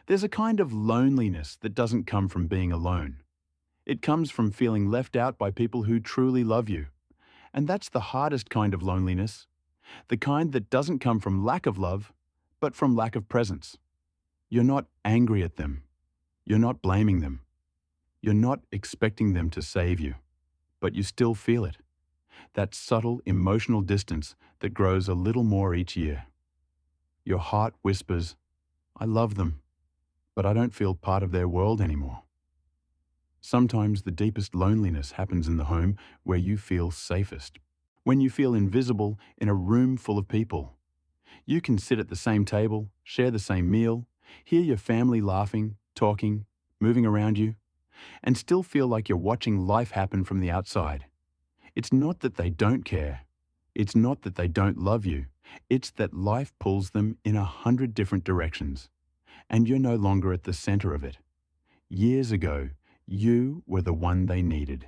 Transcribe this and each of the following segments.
There's a kind of loneliness that doesn't come from being alone. It comes from feeling left out by people who truly love you. And that's the hardest kind of loneliness, the kind that doesn't come from lack of love, but from lack of presence. You're not angry at them. You're not blaming them. You're not expecting them to save you, but you still feel it. That subtle emotional distance that grows a little more each year. Your heart whispers, I love them, but I don't feel part of their world anymore. Sometimes the deepest loneliness happens in the home where you feel safest. When you feel invisible in a room full of people. You can sit at the same table, share the same meal, hear your family laughing, talking, moving around you, and still feel like you're watching life happen from the outside. It's not that they don't care. It's not that they don't love you. It's that life pulls them in 100 different directions, and you're no longer at the center of it. Years ago, you were the one they needed.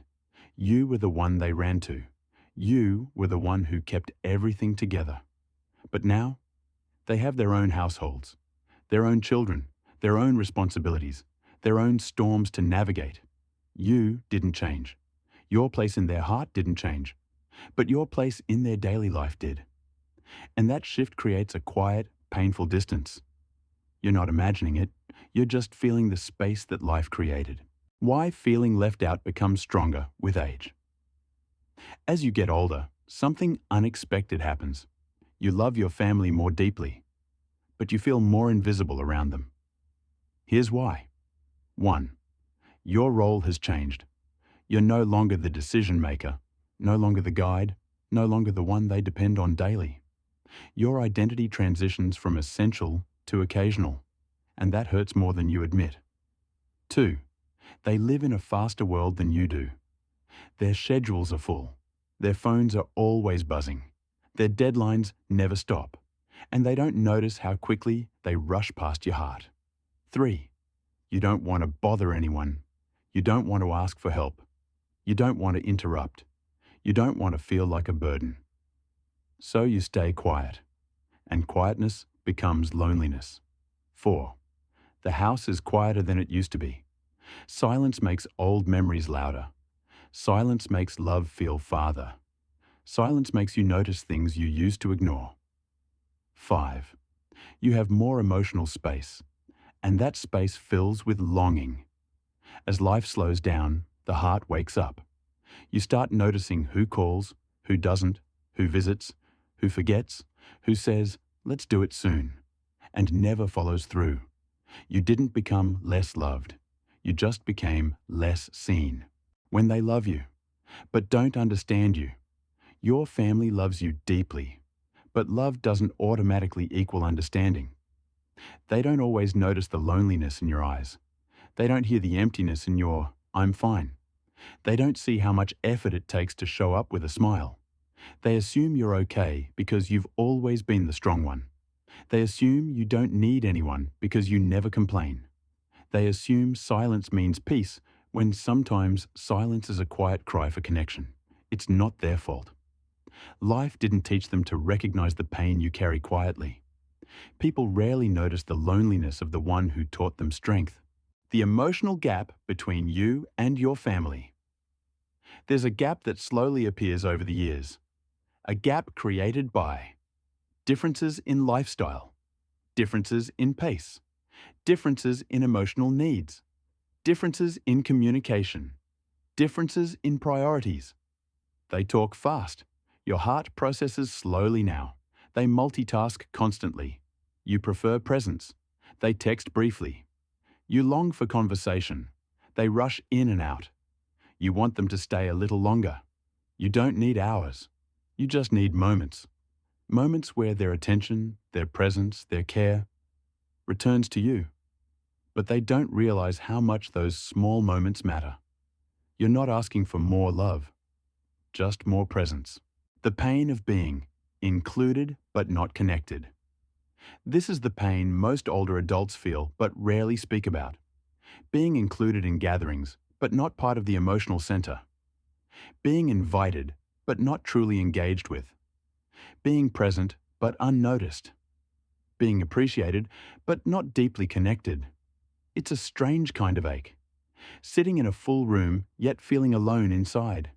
You were the one they ran to. You were the one who kept everything together. But now, they have their own households, their own children, their own responsibilities, their own storms to navigate. You didn't change. Your place in their heart didn't change, but your place in their daily life did. And that shift creates a quiet, painful distance. You're not imagining it, you're just feeling the space that life created. Why feeling left out becomes stronger with age. As you get older, something unexpected happens. You love your family more deeply, but you feel more invisible around them. Here's why. 1. Your role has changed. You're no longer the decision maker, no longer the guide, no longer the one they depend on daily. Your identity transitions from essential to occasional, and that hurts more than you admit. 2. They live in a faster world than you do. Their schedules are full. Their phones are always buzzing. Their deadlines never stop, and they don't notice how quickly they rush past your heart. 3. You don't want to bother anyone. You don't want to ask for help. You don't want to interrupt. You don't want to feel like a burden. So you stay quiet, and quietness becomes loneliness. 4. The house is quieter than it used to be. Silence makes old memories louder. Silence makes love feel farther. Silence makes you notice things you used to ignore. 5. You have more emotional space, and that space fills with longing. As life slows down, the heart wakes up. You start noticing who calls, who doesn't, who visits, who forgets, who says, let's do it soon, and never follows through. You didn't become less loved. You just became less seen. When they love you, but don't understand you, your family loves you deeply, but love doesn't automatically equal understanding. They don't always notice the loneliness in your eyes. They don't hear the emptiness in your, I'm fine. They don't see how much effort it takes to show up with a smile. They assume you're okay because you've always been the strong one. They assume you don't need anyone because you never complain. They assume silence means peace when sometimes silence is a quiet cry for connection. It's not their fault. Life didn't teach them to recognize the pain you carry quietly. People rarely notice the loneliness of the one who taught them strength. The emotional gap between you and your family. There's a gap that slowly appears over the years. A gap created by differences in lifestyle, differences in pace, differences in emotional needs, differences in communication, differences in priorities. They talk fast. Your heart processes slowly now. They multitask constantly. You prefer presence. They text briefly. You long for conversation. They rush in and out. You want them to stay a little longer. You don't need hours. You just need moments. Moments where their attention, their presence, their care returns to you. But they don't realize how much those small moments matter. You're not asking for more love, just more presence. The pain of being included but not connected. This is the pain most older adults feel but rarely speak about. Being included in gatherings but not part of the emotional center. Being invited but not truly engaged with. Being present but unnoticed. Being appreciated but not deeply connected. It's a strange kind of ache. Sitting in a full room, yet feeling alone inside.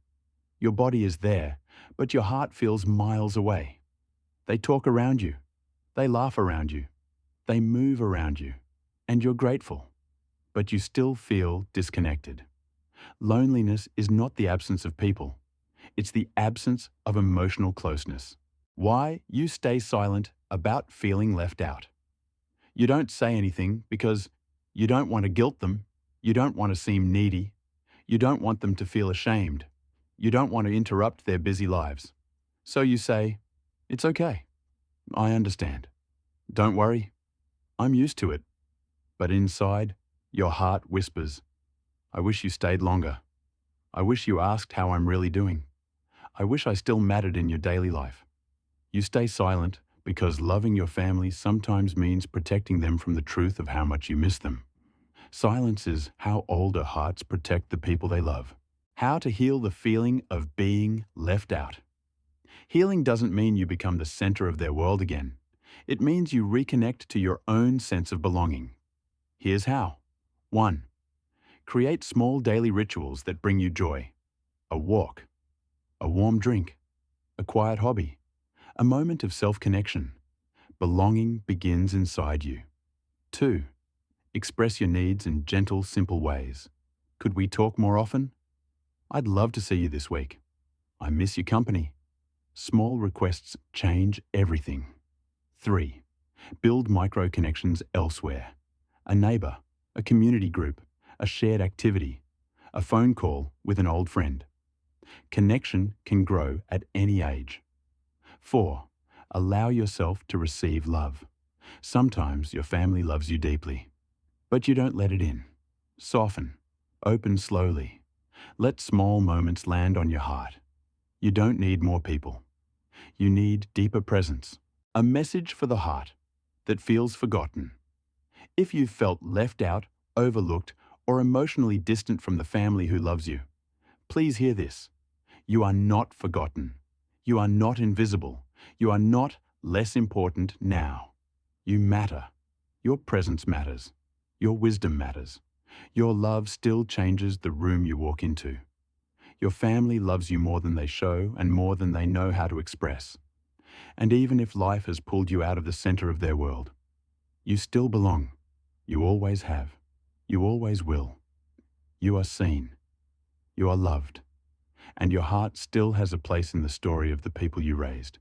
Your body is there, but your heart feels miles away. They talk around you. They laugh around you. They move around you. And you're grateful. But you still feel disconnected. Loneliness is not the absence of people. It's the absence of emotional closeness. Why you stay silent about feeling left out. You don't say anything because you don't want to guilt them. You don't want to seem needy. You don't want them to feel ashamed. You don't want to interrupt their busy lives. So you say, "It's okay. I understand. Don't worry. I'm used to it." But inside, your heart whispers, "I wish you stayed longer. I wish you asked how I'm really doing. I wish I still mattered in your daily life." You stay silent because loving your family sometimes means protecting them from the truth of how much you miss them. Silence is how older hearts protect the people they love. How to heal the feeling of being left out. Healing doesn't mean you become the center of their world again. It means you reconnect to your own sense of belonging. Here's how. 1. Create small daily rituals that bring you joy. A walk, a warm drink, a quiet hobby, a moment of self-connection. Belonging begins inside you. 2. Express your needs in gentle, simple ways. Could we talk more often? I'd love to see you this week. I miss your company. Small requests change everything. 3. Build micro-connections elsewhere. A neighbor, a community group, a shared activity, a phone call with an old friend. Connection can grow at any age. 4. Allow yourself to receive love. Sometimes your family loves you deeply, but you don't let it in. Soften. Open slowly. Let small moments land on your heart. You don't need more people. You need deeper presence. A message for the heart that feels forgotten. If you've felt left out, overlooked, or emotionally distant from the family who loves you, please hear this. You are not forgotten. You are not invisible. You are not less important now. You matter. Your presence matters. Your wisdom matters. Your love still changes the room you walk into. Your family loves you more than they show and more than they know how to express. And even if life has pulled you out of the center of their world, you still belong. You always have. You always will. You are seen. You are loved. And your heart still has a place in the story of the people you raised.